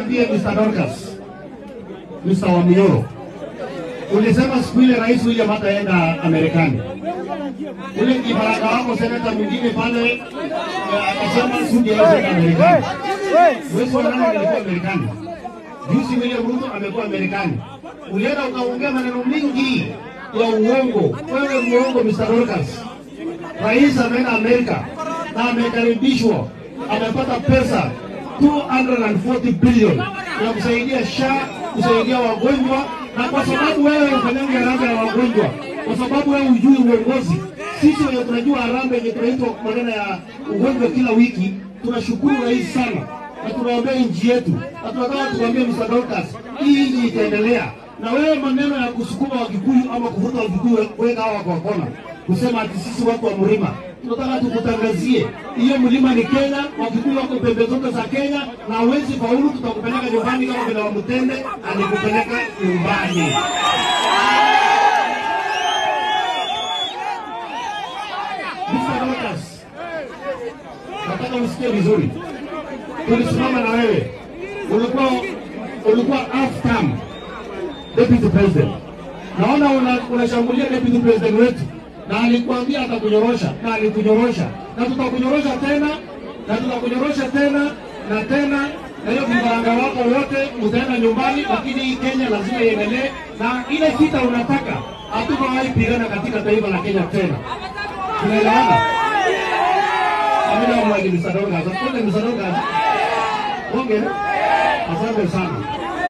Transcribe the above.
Ndiye Mr. Dorcas, Mr. Wamioro. Ulisema siku ile Rais William ataenda Amerikani. Ule kibaraka wako seneta mwingine pale akasema Sudi aende Amerikani. Wewe unaona alikuwa Amerikani. Juzi William Ruto amekuwa Amerikani. Ulienda ukaongea maneno mingi ya uongo. Wewe muongo Mr. Dorcas. Rais ameenda Amerika na amekaribishwa. Amepata pesa 240 billion na kusaidia SHA, kusaidia wagonjwa, na kwa sababu wewe unafanya harambee ya wagonjwa, kwa sababu wewe hujui uongozi. Sisi wenye tunajua harambee yenye tunaitwa maneno ya ugonjwa kila wiki, tunashukuru rais sana na tunaombea nchi yetu. Na tunataka tuambie Mr. Dorcas, hii nchi itaendelea. Na wewe maneno ya kusukuma Wakikuyu ama kuvuta Wakikuyu kuweka hawa kwa kona, kusema ati sisi watu wa mlima, tunataka tukutangazie hiyo mlima ni Kenya, Wakikuyu wako pembe zote za Kenya, na hawezi faulu, tutakupeleka nyumbani kama vile Wamutende alikupeleka nyumbani. Mr. Dorcas, nataka usikie vizuri. Tulisimama na wewe. Ulikuwa half term deputy president. Naona unashambulia deputy president wetu. Na alikuambia atakunyorosha, na alikunyorosha. Na tutakunyorosha tena, na tutakunyorosha tena, na tena. Na hiyo vibaranga wako wote utaenda nyumbani, lakini hii Kenya lazima iendelee. Na ile vita unataka, hatujawahi pigana katika taifa la Kenya tena. Tunaelewana? Amina mwagi Mr. Dorcas. Asante Mr. Dorcas. Asante sana.